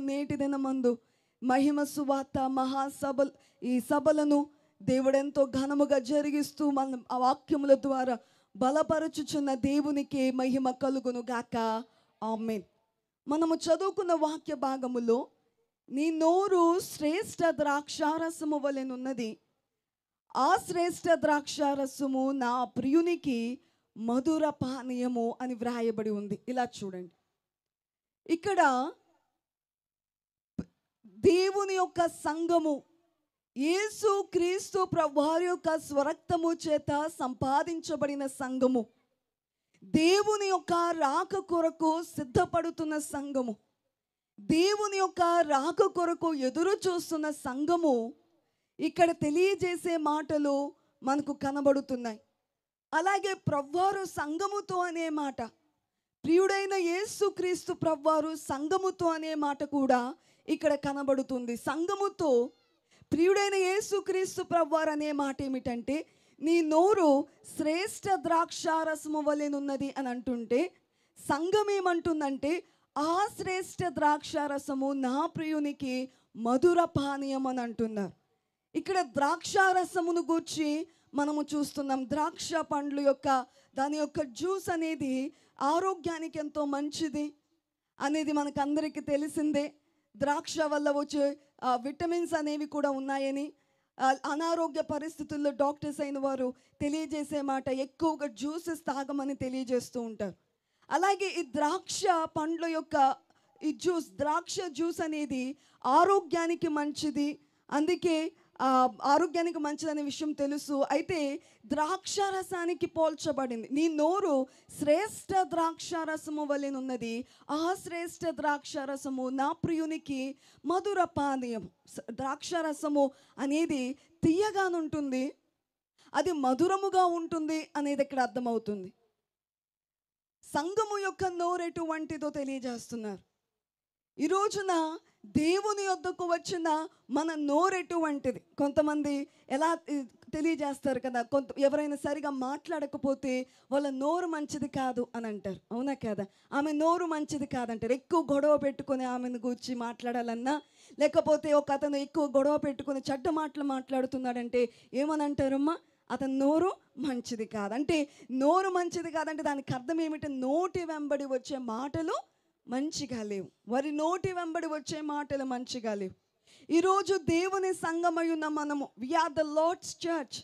నేటి దినమందు మహిమ సువార్త మహాసభలు ఈ సభలను దేవుడెంతో ఘనముగా జరిగిస్తూ మన ఆ వాక్యముల ద్వారా బలపరచుచున్న దేవునికి మహిమ కలుగును గాక. ఆమేన్. మనము చదువుకున్న వాక్య భాగములో నీ నోరు శ్రేష్ఠ ద్రాక్షారసము వలెనున్నది, ఆ శ్రేష్ఠ ద్రాక్షారసము నా ప్రియునికి మధుర పానీయము అని వ్రాయబడి ఉంది. ఇలా చూడండి, ఇక్కడ దేవుని యొక్క సంఘము యేసు క్రీస్తు ప్రభువారి యొక్క స్వరక్తము చేత సంపాదించబడిన సంఘము, దేవుని యొక్క రాక కొరకు సిద్ధపడుతున్న సంఘము, దేవుని యొక్క రాక కొరకు ఎదురు చూస్తున్న సంఘము ఇక్కడ తెలియజేసే మాటలు మనకు కనబడుతున్నాయి. అలాగే ప్రభువారు సంఘముతో అనే మాట, ప్రియుడైన యేసు క్రీస్తు ప్రభువారు సంఘముతో అనే మాట కూడా ఇక్కడ కనబడుతుంది. సంఘముతో ప్రియుడైన యేసు క్రీస్తు ప్రభువారు అనే మాట ఏమిటంటే, నీ నోరు శ్రేష్ఠ ద్రాక్షారసము వలెనున్నది అని అంటుంటే, సంఘం ఏమంటుందంటే ఆ శ్రేష్ఠ ద్రాక్షారసము నా ప్రియునికి మధుర పానీయం అని అంటున్నారు. ఇక్కడ ద్రాక్షారసమును గూర్చి మనము చూస్తున్నాం. ద్రాక్ష పండ్లు యొక్క దాని యొక్క జ్యూస్ అనేది ఆరోగ్యానికి ఎంతో మంచిది అనేది మనకు అందరికీ తెలిసిందే. ద్రాక్ష వల్ల వచ్చే విటమిన్స్ అనేవి కూడా ఉన్నాయని, అనారోగ్య పరిస్థితుల్లో డాక్టర్స్ అయిన వారు తెలియజేసే మాట ఎక్కువగా జ్యూసెస్ తాగమని తెలియజేస్తూ ఉంటారు. అలాగే ఈ ద్రాక్ష పండ్ల యొక్క ఈ జ్యూస్, ద్రాక్ష జ్యూస్ అనేది ఆరోగ్యానికి మంచిది. అందుకే ఆరోగ్యానికి మంచిదనే విషయం తెలుసు. అయితే ద్రాక్షారసానికి పోల్చబడింది. నీ నోరు శ్రేష్ఠ ద్రాక్షారసము వలెనున్నది, ఆ శ్రేష్ఠ ద్రాక్షారసము నా ప్రియునికి మధుర పానీయం. ద్రాక్షారసము అనేది తీయగానుంటుంది, అది మధురముగా ఉంటుంది అనేది ఇక్కడ అర్థమవుతుంది. సంఘము యొక్క నోరు ఎటువంటిదో తెలియజేస్తున్నారు. ఈ రోజున దేవుని యొద్దకు వచ్చిన మన నోరు ఎటువంటిది? కొంతమంది ఎలా తెలియజేస్తారు కదా, ఎవరైనా సరిగా మాట్లాడకపోతే వాళ్ళ నోరు మంచిది కాదు అని అంటారు. అవునా కదా? ఆమె నోరు మంచిది కాదంటారు. ఎక్కువ గొడవ పెట్టుకొని ఆమెను గూర్చి మాట్లాడాలన్నా, లేకపోతే ఒక అతను ఎక్కువ గొడవ పెట్టుకొని చెడ్డ మాటలు మాట్లాడుతున్నాడంటే ఏమని అంటారమ్మా? అతని నోరు మంచిది కాదు. అంటే నోరు మంచిది కాదంటే దానికి అర్థం ఏమిటి? నోటి వెంబడి వచ్చే మాటలు మంచిగా లేవు. వారి నోటి వెంబడి వచ్చే మాటలు మంచిగా లేవు. ఈరోజు దేవుని సంఘమై ఉన్న మనము, we are the Lord's church,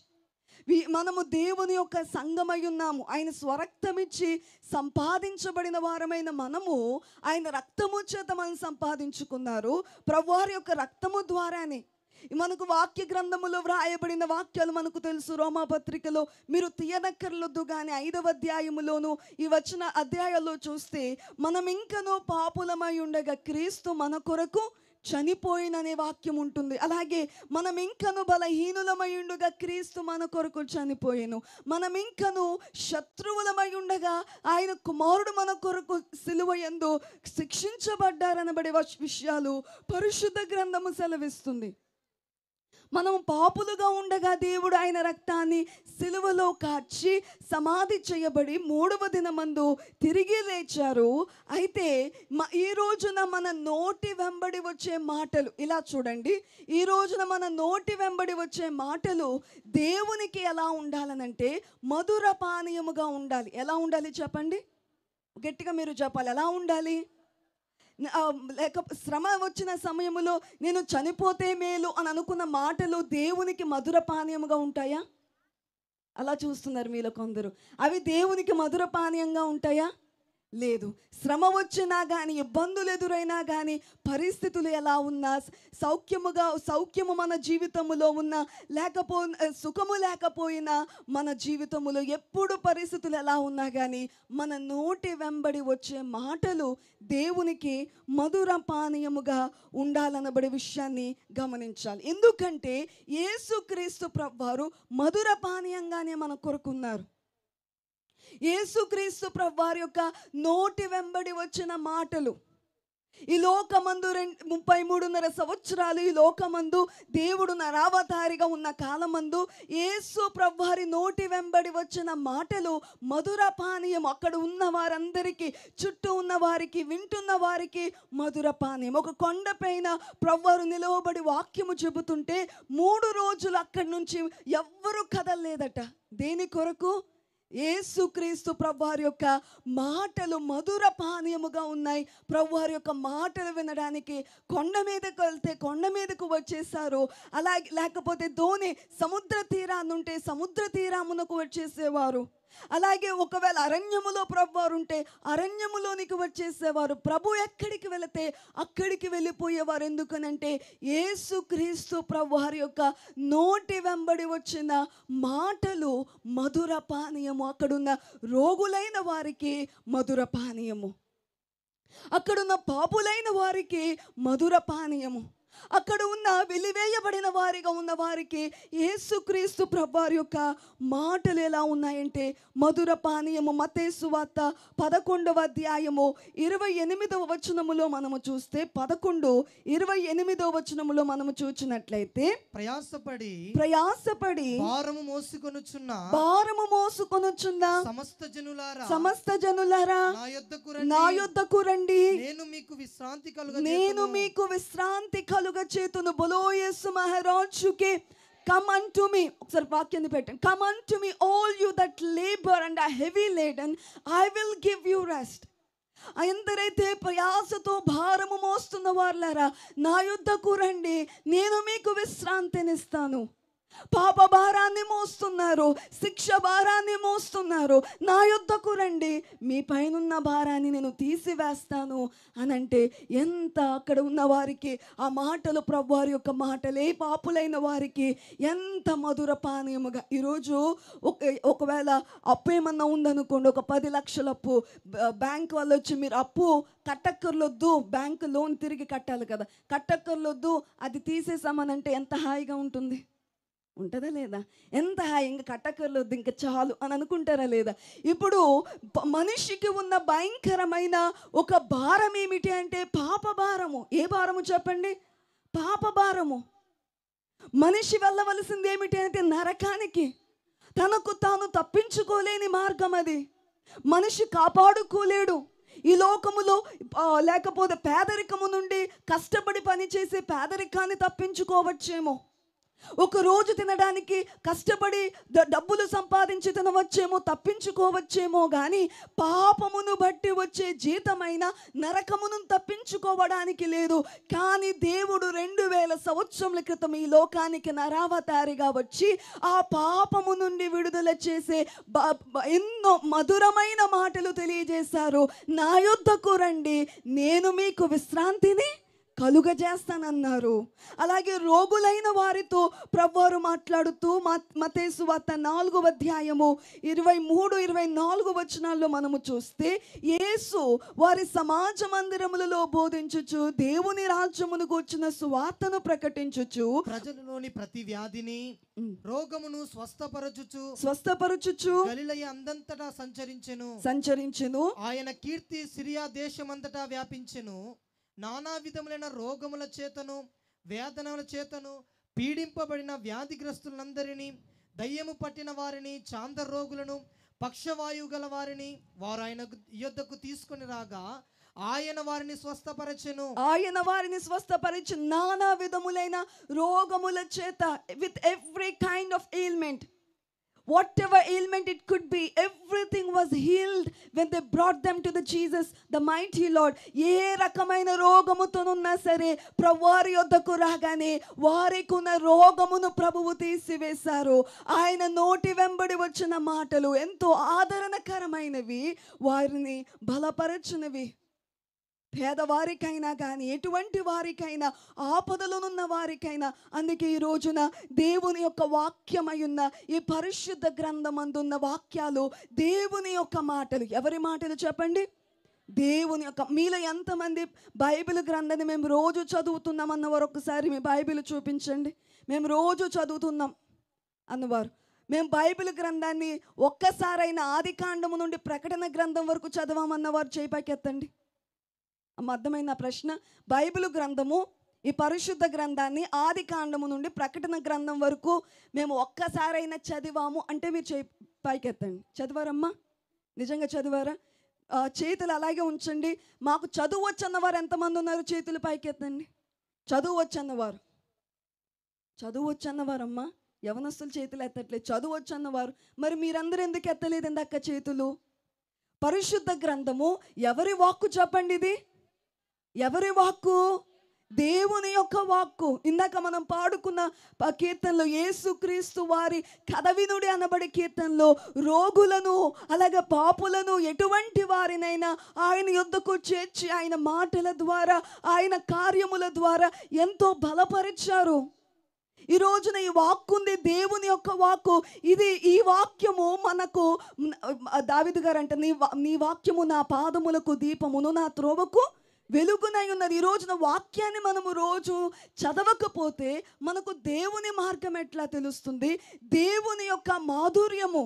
మనము దేవుని యొక్క సంఘమై ఉన్నాము. ఆయన స్వరక్తమిచ్చి సంపాదించబడిన వారమైన మనము, ఆయన రక్తము చేత మనం సంపాదించుకున్నారు. ప్రభువారి యొక్క రక్తము ద్వారానే మనకు వాక్య గ్రంథములో వ్రాయబడిన వాక్యాలు మనకు తెలుసు. రోమాపత్రికలో మీరు తీయనక్కర్లొద్దు కానీ 5వ అధ్యాయములోను ఈ వచ్చిన అధ్యాయాల్లో చూస్తే, మనం ఇంకనూ పాపులమై ఉండగా క్రీస్తు మన కొరకు చనిపోయిననే వాక్యం ఉంటుంది. అలాగే మనం ఇంకను బలహీనులమై ఉండగా క్రీస్తు మన కొరకు చనిపోయాను. మనం ఇంకను శత్రువులమై ఉండగా ఆయన కుమారుడు మన కొరకు సిలువ యందు శిక్షించబడ్డారనబడే విషయాలు పరిశుద్ధ గ్రంథము సెలవిస్తుంది. మనం పాపులుగా ఉండగా దేవుడు ఆయన రక్తాన్ని సిలువలో కార్చి సమాధి చేయబడి 3వ దినమందు తిరిగి లేచారు. అయితే ఈ రోజున మన నోటి వెంబడి వచ్చే మాటలు, ఇలా చూడండి, ఈ రోజున మన నోటి వెంబడి వచ్చే మాటలు దేవునికి ఎలా ఉండాలనంటే మధుర పానీయముగా ఉండాలి. ఎలా ఉండాలి చెప్పండి? గట్టిగా మీరు చెప్పాలి. ఎలా ఉండాలి? లేక శ్రమ వచ్చిన సమయంలో నేను చనిపోతే మేలు అని అనుకున్న మాటలు దేవునికి మధుర పానీయముగా ఉంటాయా? అలా చూస్తున్నారు మీలో కొందరు. అవి దేవునికి మధుర పానీయంగా ఉంటాయా? లేదు. శ్రమ వచ్చినా కానీ, ఇబ్బందులు ఎదురైనా కానీ, పరిస్థితులు ఎలా ఉన్నా, సౌఖ్యము మన జీవితంలో ఉన్నా, సుఖము లేకపోయినా, మన జీవితంలో ఎప్పుడు పరిస్థితులు ఎలా ఉన్నా కానీ, మన నోటి వెంబడి వచ్చే మాటలు దేవునికి మధుర పానీయముగా ఉండాలనబడే విషయాన్ని గమనించాలి. ఎందుకంటే యేసుక్రీస్తు ప్రభువారు మధుర పానీయంగానే మన కొరకున్నారు. యేసుక్రీస్తు ప్రభువారి యొక్క నోటి వెంబడి వచ్చిన మాటలు, ఈ లోకమందు 33.5 సంవత్సరాలు ఈ లోకమందు దేవుడు నరావతారిగా ఉన్న కాలమందు యేసు ప్రభువారి నోటి వెంబడి వచ్చిన మాటలు మధుర పానీయం. అక్కడ ఉన్న వారందరికీ, చుట్టూ ఉన్న వారికి, వింటున్న వారికి మధుర పానీయం. ఒక కొండపైన ప్రభువారు నిలవబడి వాక్యము చెబుతుంటే 3 రోజులు అక్కడి నుంచి ఎవ్వరూ కదలలేదట. దేని కొరకు? యేసుక్రీస్తు ప్రభువారి యొక్క మాటలు మధుర పానీయముగా ఉన్నాయి. ప్రభువారి యొక్క మాటలు వినడానికి కొండ మీదకు వెళ్తే కొండ మీదకు వచ్చేసారు. అలాగే లేకపోతే సముద్ర తీరాన్నుంటే సముద్ర తీరామునకు వచ్చేసేవారు. అలాగే ఒకవేళ అరణ్యములో ప్రభువారు ఉంటే అరణ్యములోనికి వచ్చేసేవారు. ప్రభు ఎక్కడికి వెళితే అక్కడికి వెళ్ళిపోయేవారు. ఎందుకనంటే యేసుక్రీస్తు ప్రభువారి యొక్క నోటి వెంబడి వచ్చిన మాటలు మధుర పానీయము. అక్కడున్న రోగులైన వారికి మధుర పానీయము, అక్కడున్న పాపులైన వారికి మధుర పానీయము, అక్కడ ఉన్న వెలివేయబడిన వారిగా ఉన్న వారికి యేసుక్రీస్తు ప్రభువారి యొక్క మాటలు ఎలా ఉన్నాయంటే మధుర పానీయము. మత్తయి సువార్త 11వ అధ్యాయము 28వ వచనములో మనము చూస్తే 11:28వ వచనములో మనము చూచినట్లయితే ప్రయాసపడి భారము మోసుకొనుచున్న సమస్త జనులారా నా యొద్దకు రండి, నేను మీకు విశ్రాంతి కలుగచేతును. బోలో యేసు మహారాజుకి. Come unto me. ఒకసారి వాక్యాన్ని పెట్టండి. Come unto me all you that labor and are heavy laden, I will give you rest. ఎందరైతే ప్రయాసతో భారము మోస్తున్న వారులారా నా యొద్దకు రండి, నేను మీకు విశ్రాంతినిస్తాను. పాప భారాన్ని మోస్తున్నారు, శిక్ష భారాన్ని మోస్తున్నారు, నా యొద్దకు రండి, మీ పైనున్న భారాన్ని నేను తీసివేస్తాను అనంటే ఎంత అక్కడ ఉన్న వారికి ఆ మాటలు, ప్రభువారి యొక్క మాటలే పాపులైన వారికి ఎంత మధుర పానీయముగా. ఈరోజు ఒకవేళ అప్పు ఏమన్నా ఉందనుకోండి, ఒక 10 లక్షల అప్పు, బ్యాంక్ వాళ్ళు వచ్చి మీరు అప్పు కట్టక్కర్లొద్దు, బ్యాంకు లోన్ తిరిగి కట్టాలి కదా, కట్టక్కర్లొద్దు అది తీసేసామనంటే ఎంత హాయిగా ఉంటుంది? ఉంటుందా లేదా? ఎంత హాయి, ఇంకా కట్టకర్లేదు ఇంకా చాలు అని అనుకుంటారా లేదా? ఇప్పుడు మనిషికి ఉన్న భయంకరమైన ఒక భారం ఏమిటి అంటే పాప భారము. ఏ భారము చెప్పండి? పాప భారము. మనిషి వెళ్ళవలసింది ఏమిటి అంటే నరకానికి. తనకు తాను తప్పించుకోలేని మార్గం అది. మనిషి కాపాడుకోలేడు ఈ లోకములో. లేకపోతే పేదరికము నుండి కష్టపడి పనిచేసే పేదరికాన్ని తప్పించుకోవచ్చేమో, ఒక రోజు తినడానికి కష్టపడి డబ్బులు సంపాదించి తినవచ్చేమో, తప్పించుకోవచ్చేమో, కానీ పాపమును బట్టి వచ్చే జీతమైన నరకమును తప్పించుకోవడానికి లేదు. కానీ దేవుడు 2000 సంవత్సరముల క్రితం ఈ లోకానికి నరావతారిగా వచ్చి ఆ పాపము నుండి విడుదల చేసే ఎన్నో మధురమైన మాటలు తెలియజేశారు. నా యొద్దకు రండి, నేను మీకు విశ్రాంతిని కలుగజేస్తానన్నారు. అలాగే రోగులైన వారితో ప్రభువారు మాట్లాడుతూ మత్తయి సువార్త 4వ అధ్యాయము 23-24 వచనాల్లో మనము చూస్తే యేసు వారి సమాజ మందిరములలో బోధించుచు దేవుని రాజ్యమును గూర్చిన సువార్తను ప్రకటించుచు ప్రజలలోని ప్రతి వ్యాధిని రోగమును స్వస్థపరచుచు గలిలయ అందంతటా సంచరించెను. ఆయన కీర్తి సిరియా దేశమంతటా వ్యాపించెను. నానా విధములైన రోగముల చేతను వేదనల చేతను పీడింపబడిన వ్యాధిగ్రస్తులందరినీ, దయ్యము పట్టిన వారిని, చాంద రోగులను, పక్షవాయువు గల వారిని వారు ఆయన యొద్దకు తీసుకొని రాగా ఆయన వారిని స్వస్థపరచెను. నానా విధములైన రోగముల చేత, with every kind of ailment, whatever ailment it could be, everything was healed when they brought them to the Jesus, the mighty Lord. ఏ రకమైన రోగముతోనున్నా సరే ప్రభువారి యొద్దకు రాగానే వారికి ఉన్న రోగమును ప్రభువు తీసివేశారు. ఆయన నోటి వెంబడి వచ్చిన మాటలు ఎంతో ఆదరణకరమైనవి, వారిని బలపరచునవి. పేదవారికైనా కానీ, ఎటువంటి వారికైనా, ఆపదలోనున్న వారికైనా. అందుకే ఈ రోజున దేవుని యొక్క వాక్యమయున్న ఈ పరిశుద్ధ గ్రంథమందున్న వాక్యాలు, దేవుని యొక్క మాటలు. ఎవరి మాటలు చెప్పండి? దేవుని యొక్క. మీలో ఎంతమంది బైబిల్ గ్రంథాన్ని మేము రోజు చదువుతున్నాం అన్నవారు ఒకసారి మీ బైబిల్ చూపించండి. మేము రోజు చదువుతున్నాం అన్నవారు. మేము బైబిల్ గ్రంథాన్ని ఒక్కసారైనా ఆది కాండము నుండి ప్రకటన గ్రంథం వరకు చదవామన్నవారు చేయి పైకెత్తండి. అమ్మ అర్థమైన ప్రశ్న? బైబిల్ గ్రంథము, ఈ పరిశుద్ధ గ్రంథాన్ని ఆది కాండము నుండి ప్రకటన గ్రంథం వరకు మేము ఒక్కసారైనా చదివాము అంటే మీరు పైకెత్తండి. చదివారమ్మా? నిజంగా చదివారా? చేతులు అలాగే ఉంచండి. మాకు చదువు వచ్చన్నవారు ఎంతమంది ఉన్నారు? చేతులు పైకెత్తండి. చదువు వచ్చన్నవారు, చదువు వచ్చన్నవారమ్మా, యవనస్తులు చేతులు ఎత్తట్లేదు. చదువు వచ్చన్నవారు మరి మీరందరూ ఎందుకు ఎత్తలేదు ఇందాక చేతులు? పరిశుద్ధ గ్రంథము ఎవరి వాక్కు చెప్పండి? ఇది ఎవరి వాక్కు? దేవుని యొక్క వాక్కు. ఇందాక మనం పాడుకున్న కీర్తనలో యేసుక్రీస్తు వారి కథ వినుడి అనబడే కీర్తనలో రోగులను అలాగే పాపులను ఎటువంటి వారినైనా ఆయన యొద్దకు చేర్చి ఆయన మాటల ద్వారా ఆయన కార్యముల ద్వారా ఎంతో బలపరిచారు. ఈ రోజున ఈ వాక్కు ఉంది, దేవుని యొక్క వాక్కు. ఇది ఈ వాక్యము మనకు దావీదు గారు అంటే నీ వాక్యము నా పాదములకు దీపమును నా త్రోవకు వెలుగునై ఉన్నది. ఈ రోజున వాక్యాన్ని మనము రోజు చదవకపోతే మనకు దేవుని మార్గం ఎట్లా తెలుస్తుంది? దేవుని యొక్క మాధుర్యము,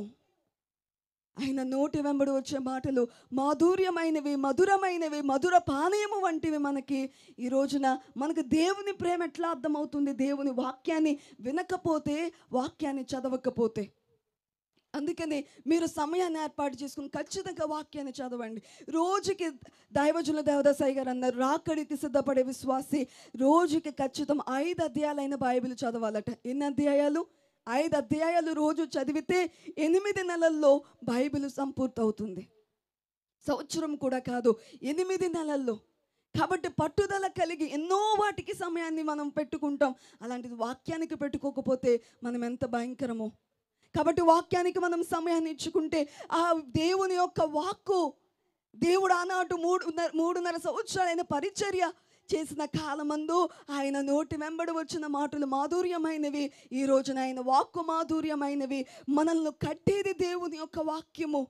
ఆయన నోటి వెంబడి వచ్చే మాటలు మాధుర్యమైనవి, మధురమైనవి, మధుర పానీయము వంటివి. మనకి ఈ రోజున మనకు దేవుని ప్రేమ ఎట్లా అర్థమవుతుంది? దేవుని వాక్యాన్ని వినకపోతే, వాక్యాన్ని చదవకపోతే. అందుకని మీరు సమయాన్ని ఏర్పాటు చేసుకుని ఖచ్చితంగా వాక్యాన్ని చదవండి. రోజుకి దైవజనుల దేవదాసాయి గారు అన్నారు, రాకడికి సిద్ధపడే విశ్వాసి రోజుకి ఖచ్చితం 5 అధ్యాయాలైన బైబిల్ చదవాలట. ఎన్ని అధ్యాయాలు? 5 అధ్యాయాలు రోజు చదివితే 8 నెలల్లో బైబిల్ సంపూర్తవుతుంది. సంవత్సరం కూడా కాదు, 8 నెలల్లో. కాబట్టి పట్టుదల కలిగి ఎన్నో వాటికి సమయాన్ని మనం పెట్టుకుంటాం. అలాంటిది వాక్యానికి పెట్టుకోకపోతే మనం ఎంత భయంకరమో. కాబట్టి వాక్యానికి మనం సమయాన్ని ఇచ్చుకుంటే ఆ దేవుని యొక్క వాక్కు, దేవుడు ఆనాడు 3.5 సంవత్సరాలైన పరిచర్య చేసిన కాలమందు ఆయన నోటి వెంబడి వచ్చిన మాటలు మాధుర్యమైనవి. ఈ రోజున ఆయన వాక్కు మాధుర్యమైనవి. మనల్ని కట్టేది దేవుని యొక్క వాక్యము.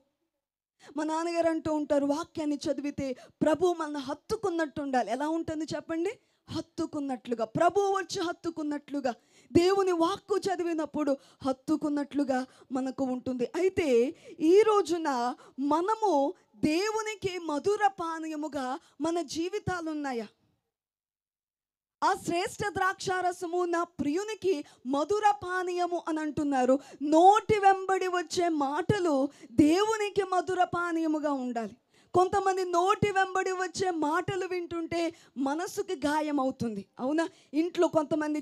మా నాన్నగారు అంటూ ఉంటారు, వాక్యాన్ని చదివితే ప్రభు మనల్ని హత్తుకున్నట్టు ఉండాలి. ఎలా ఉంటుంది చెప్పండి? హత్తుకున్నట్లుగా, ప్రభు వచ్చి హత్తుకున్నట్లుగా, దేవుని వాక్కు చదివినప్పుడు హత్తుకున్నట్లుగా మనకు ఉంటుంది. అయితే ఈ రోజున మనము దేవునికి మధుర పానీయముగా మన జీవితాలు ఉన్నాయా? ఆ శ్రేష్ఠ ద్రాక్షారసము నా ప్రియునికి మధుర పానీయము అని అంటున్నారు. నోటి వెంబడి వచ్చే మాటలు దేవునికి మధుర పానీయముగా ఉండాలి. కొంతమంది నోటి వెంబడి వచ్చే మాటలు వింటుంటే మనసుకి గాయం అవుతుంది. అవునా? ఇంట్లో కొంతమంది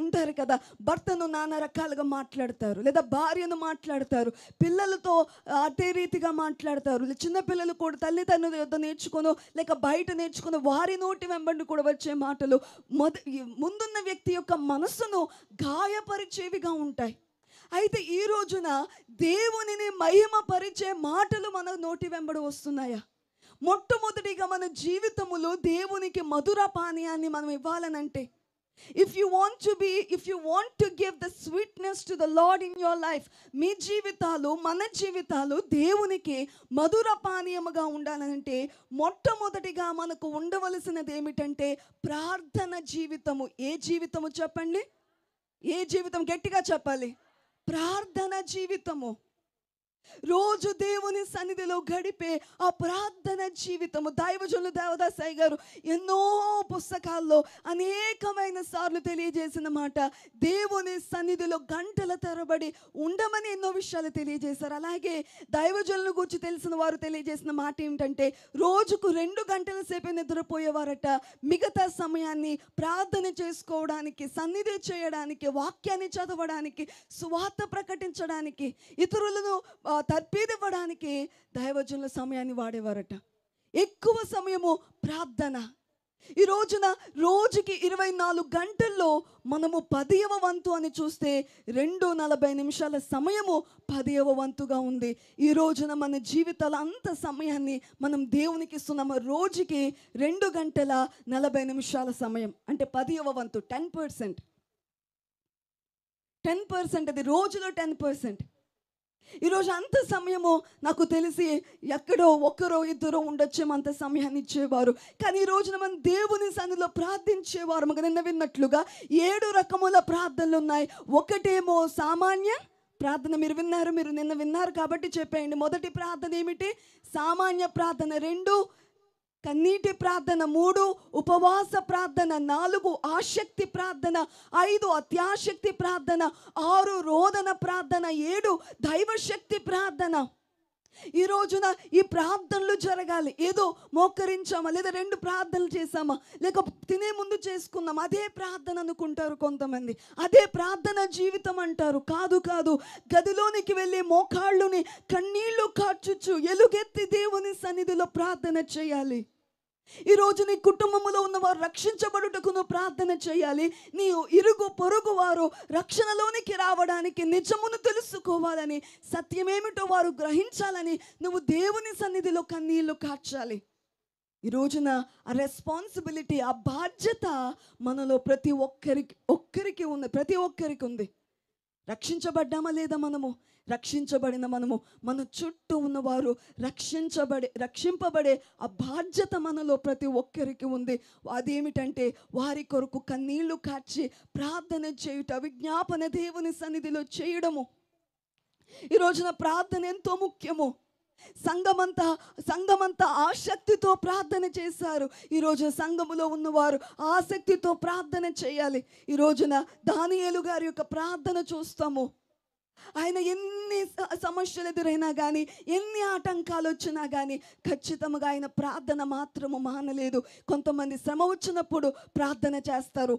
ఉంటారు కదా, భర్తను నానా రకాలుగా మాట్లాడతారు, లేదా భార్యను మాట్లాడతారు, పిల్లలతో అదే రీతిగా మాట్లాడతారు. చిన్నపిల్లలు కూడా తల్లిదండ్రుల యొద్ద నేర్చుకోను లేక బయట నేర్చుకుని వారి నోటి వెంబడి కూడా వచ్చే మాటలు ముందున్న వ్యక్తి యొక్క మనసును గాయపరిచేవిగా ఉంటాయి. అయితే ఈ రోజున దేవునిని మహిమపరిచే మాటలు మన నోటి వెంబడి వస్తున్నాయా? మొట్టమొదటిగా మన జీవితములో దేవునికి మధుర పానీయాన్ని మనం ఇవ్వాలనంటే, if you want to give the sweetness to the lord in your life, మీ జీవితాలు, మన జీవితాలు దేవునికి మధుర పానీయముగా ఉండాలంటే మొట్టమొదటిగా మనకు ఉండవలసినది ఏమిటంటే ప్రార్థన జీవితము. ఏ జీవితము చెప్పండి? ఏ జీవితం? గట్టిగా చెప్పాలి. ప్రార్థన జీవితము. రోజు దేవుని సన్నిధిలో గడిపే ఆ ప్రార్థన జీవితము. దైవజనులు దేవదాసాయి గారు ఎన్నో పుస్తకాల్లో అనేకమైన సార్లు తెలియజేసిన మాట, దేవుని సన్నిధిలో గంటల తరబడి ఉండమని ఎన్నో విషయాలు తెలియజేశారు. అలాగే దైవజనుల గురించి తెలిసిన వారు తెలియజేసిన మాట ఏమిటంటే, రోజుకు 2 గంటల సేపు నిద్రపోయేవారట. మిగతా సమయాన్ని ప్రార్థన చేసుకోవడానికి, సన్నిధి చేయడానికి, వాక్యాన్ని చదవడానికి, సువార్త ప్రకటించడానికి, ఇతరులను తర్పీదివ్వడానికి దైవజనుల సమయాన్ని వాడేవారట. ఎక్కువ సమయము ప్రార్థన. ఈ రోజున రోజుకి 24 గంటల్లో మనము 10వ వంతు అని చూస్తే 2:40 నిమిషాల సమయము 10వ వంతుగా ఉంది. ఈ రోజున మన జీవితాల అంత సమయాన్ని మనం దేవునికి ఇస్తున్నాము. రోజుకి 2 గంటల 40 నిమిషాల సమయం అంటే 10వ వంతు, 10%. 10% అది రోజులో 10%. ఈరోజు అంత సమయము నాకు తెలిసి ఎక్కడో ఒకరో ఇద్దరో ఉండొచ్చేమో అంత సమయాన్ని ఇచ్చేవారు. కానీ ఈ రోజున మనం దేవుని సన్నిధిలో ప్రార్థించేవారు. మనకు నిన్న విన్నట్లుగా 7 రకముల ప్రార్థనలు ఉన్నాయి. ఒకటేమో సామాన్య ప్రార్థన. మీరు నిన్న విన్నారు కాబట్టి చెప్పేయండి. మొదటి ప్రార్థన ఏమిటి? సామాన్య ప్రార్థన. 2 కన్నీటి ప్రార్థన, 3 ఉపవాస ప్రార్థన, 4 ఆసక్తి ప్రార్థన, 5 అత్యాశక్తి ప్రార్థన, 6 రోదన ప్రార్థన, 7 దైవశక్తి ప్రార్థన. ఈ రోజున ఈ ప్రార్థనలు జరగాలి. ఏదో మోకరించామా, లేదా 2 ప్రార్థనలు చేసామా, లేక తినే ముందు చేసుకున్నాం, అదే ప్రార్థన అనుకుంటారు కొంతమంది. అదే ప్రార్థన జీవితం అంటారు. కాదు కాదు. గదిలోనికి వెళ్ళి మోకాళ్ళుని కన్నీళ్లు కార్చుచు ఎలుగెత్తి దేవుని సన్నిధిలో ప్రార్థన చేయాలి. ఈరోజు నీ కుటుంబంలో ఉన్నవారు రక్షించబడుటకు నువ్వు ప్రార్థన చేయాలి. నీ ఇరుగు పొరుగు వారు రక్షణలోనికి రావడానికి, నిజమును తెలుసుకోవాలని, సత్యమేమిటో వారు గ్రహించాలని నువ్వు దేవుని సన్నిధిలో కన్నీళ్లు కార్చాలి. ఈ రోజున ఆ రెస్పాన్సిబిలిటీ, ఆ బాధ్యత మనలో ప్రతి ఒక్కరికి ఉంది. ప్రతి ఒక్కరికి ఉంది. రక్షించబడ్డామా లేదా మనము? రక్షించబడిన మనము, మన చుట్టూ ఉన్నవారు రక్షింపబడే ఆ బాధ్యత మనలో ప్రతి ఒక్కరికి ఉంది. అదేమిటంటే వారి కొరకు కన్నీళ్లు కార్చి ప్రార్థన చేయుట, విజ్ఞాపన దేవుని సన్నిధిలో చేయడము. ఈ రోజున ప్రార్థన ఎంతో ముఖ్యము. సంఘమంతా ఆసక్తితో ప్రార్థన చేశారు. ఈరోజు సంఘములో ఉన్నవారు ఆసక్తితో ప్రార్థన చేయాలి. ఈ రోజున దానియేలు గారి యొక్క ప్రార్థన చూస్తాము. ఆయన ఎన్ని సమస్యలు ఎదురైనా కానీ, ఎన్ని ఆటంకాలు వచ్చినా కానీ ఖచ్చితంగా ఆయన ప్రార్థన మాత్రము మానలేదు. కొంతమంది శ్రమ వచ్చినప్పుడు ప్రార్థన చేస్తారు,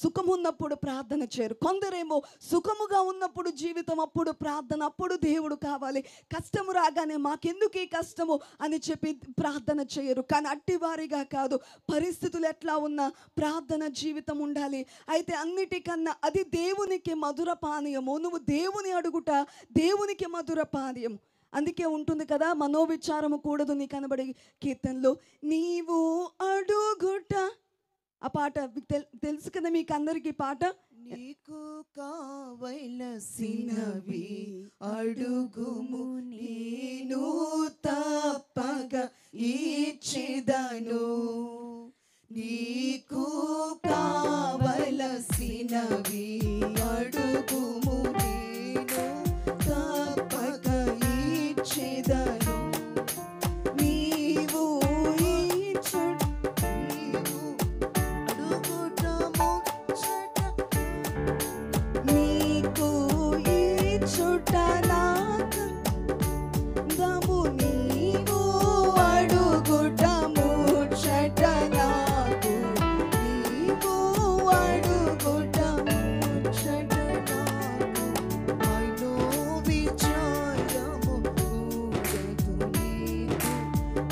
సుఖం ఉన్నప్పుడు ప్రార్థన చేయరు. కొందరేమో సుఖముగా ఉన్నప్పుడు జీవితం, అప్పుడు ప్రార్థన, అప్పుడు దేవుడు కావాలి, కష్టము రాగానే మాకెందుకు ఈ కష్టము అని చెప్పి ప్రార్థన చేయరు. కానీ అట్టివారిగా కాదు, పరిస్థితులు ఎట్లా ఉన్నా ప్రార్థన జీవితం ఉండాలి. అయితే అన్నిటికన్నా అది దేవునికి మధుర పానీయము. నువ్వు దేవుని అడుగుట దేవునికి మధుర పానీయం. అందుకే ఉంటుంది కదా, మనోవిచారము కూడదు నీ కనబడే కీర్తనలో, నీవు అడుగుట. ఆ పాట తెలుసు కదా మీకు అందరికీ పాట. నీకు కావలసినవి అడుగుము, నేను తప్పగా ఇచ్చెదను. నీకు కావలసినవి అడుగుము, నేను తప్పగా ఇచ్చెదను. నీవు అడుగుట ముచ్చట, నీకు ఇచ్చుట నాకు దము, నీవు అడుగుట ముచ్చట నాకు, నీవు అడుగుట ముచ్చట నాకు. మైలో విచారము కూడదు నీకు,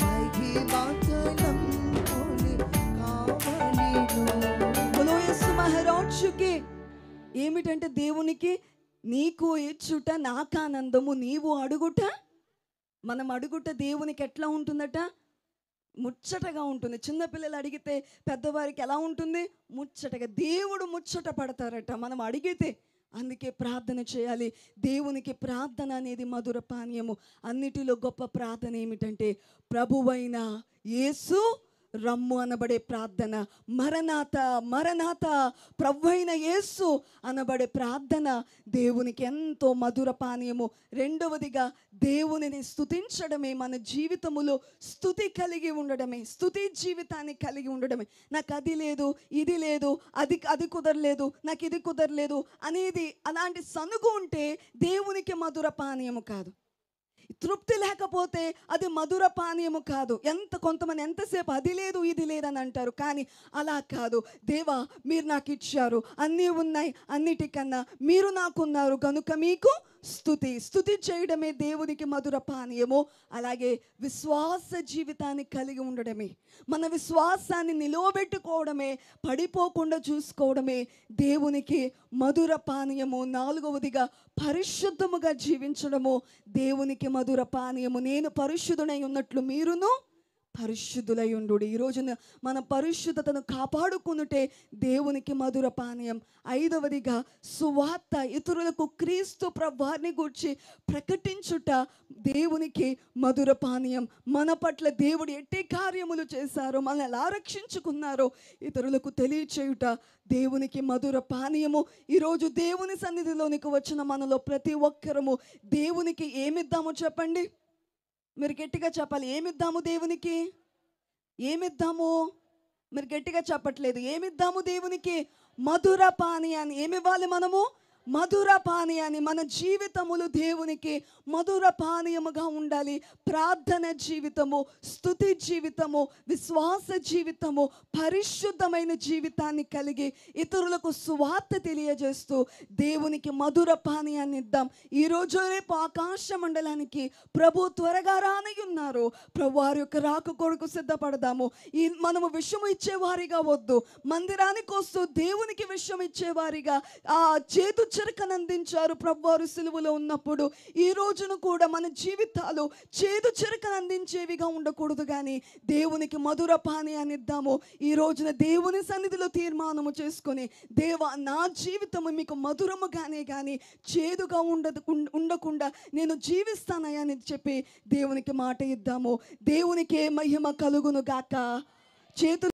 మహిమాతలంపుని కావలిను. బోలో యేసు మహారాజుకి. ఏమిటంటే దేవునికి నీకు ఇచ్చుట నాకానందము, నీవు అడుగుట. మనం అడుగుట దేవునికి ఎట్లా ఉంటుందట? ముచ్చటగా ఉంటుంది. చిన్నపిల్లలు అడిగితే పెద్దవారికి ఎలా ఉంటుంది? ముచ్చటగా. దేవుడు ముచ్చట పడతారట మనం అడిగితే. అందుకే ప్రార్థన చేయాలి. దేవునికి ప్రార్థన అనేది మధుర పానీయము. అన్నిటిలో గొప్ప ప్రార్థన ఏమిటంటే ప్రభువైన యేసు రమ్ము అనబడే ప్రార్థన. మరణాత మరణాత, ప్రభువైన యేసు అనబడే ప్రార్థన దేవునికి ఎంతో మధుర పానీయము. రెండవదిగా దేవునిని స్తుతించడమే. మన జీవితములో స్తుతి కలిగి ఉండడమే, స్తుతి జీవితాన్ని కలిగి ఉండడమే. నాకు అది లేదు, ఇది లేదు, అది కుదరలేదు, నాకు ఇది కుదరలేదు అనేది, అలాంటి సనుగు ఉంటే దేవునికి మధుర పానీయము కాదు. తృప్తి లేకపోతే అది మధుర పానీయము కాదు. కొంతమంది ఎంతసేపు అది లేదు ఇది లేదని అంటారు. కానీ అలా కాదు. దేవా మీరు నాకు ఇచ్చారు, అన్నీ ఉన్నాయి, అన్నిటికన్నా మీరు నాకున్నారు కనుక మీకు స్తుతి చేయడమే దేవునికి మధుర పానీయము. అలాగే విశ్వాస జీవితాన్ని కలిగి ఉండడమే, మన విశ్వాసాన్ని నిలవబెట్టుకోవడమే, పడిపోకుండా చూసుకోవడమే దేవునికి మధుర పానీయము. నాలుగవదిగా పరిశుద్ధముగా జీవించడము దేవునికి మధుర పానీయము. నేను పరిశుద్ధుడై ఉన్నట్లు మీరును పరిశుద్ధులై ఉండు. ఈ రోజున మన పరిశుద్ధతను కాపాడుకున్నటే దేవునికి మధుర పానీయం. ఐదవదిగా సువార్త, ఇతరులకు క్రీస్తు ప్రభువారిని గూర్చి ప్రకటించుట దేవునికి మధుర పానీయం. మన పట్ల దేవుడు ఎట్టి కార్యములు చేశారో, మనల్ని ఎలా రక్షించుకున్నారో ఇతరులకు తెలియచేయుట దేవునికి మధుర పానీయము. ఈరోజు దేవుని సన్నిధిలోనికి వచ్చిన మనలో ప్రతి ఒక్కరము దేవునికి ఏమిద్దామో చెప్పండి. మీరు గట్టిగా చెప్పాలి. ఏమిద్దాము దేవునికి? ఏమిద్దాము? మీరు గట్టిగా చెప్పట్లేదు. ఏమిద్దాము దేవునికి? మధుర పానీయాన్ని. ఏమివ్వాలి మనము? మధుర పానీయాన్ని. మన జీవితములు దేవునికి మధుర పానీయముగా ఉండాలి. ప్రార్థన జీవితము, స్తుతి జీవితము, విశ్వాస జీవితము, పరిశుద్ధమైన జీవితాన్ని కలిగి ఇతరులకు సువార్త తెలియజేస్తూ దేవునికి మధుర పానీయాన్ని ఇద్దాం. ఈరోజు రేపు ఆకాశ మండలానికి ప్రభు త్వరగా రానయ్యున్నారు. ప్రభు వారి యొక్క రాక కొరకు సిద్ధపడదాము. ఈ మనము విషయం ఇచ్చేవారిగా వద్దు. మందిరానికి వస్తూ దేవునికి విషయం ఇచ్చేవారిగా ఆ చేతు చెరకను అందించారు ప్రభు వారు సిలువలో ఉన్నప్పుడు. ఈ రోజును కూడా మన జీవితాలు చేదు చెరకను అందించేవిగా ఉండకూడదు, కానీ దేవునికి మధుర పానీయాన్ని ఇద్దాము. ఈ రోజున దేవుని సన్నిధిలో తీర్మానము చేసుకొని, దేవా నా జీవితము మీకు మధురముగానే కానీ చేదుగా ఉండకుండా నేను జీవిస్తానయ్యా అని చెప్పి దేవునికి మాట ఇద్దాము. దేవునికే మహిమ కలుగును గాక. చేతులు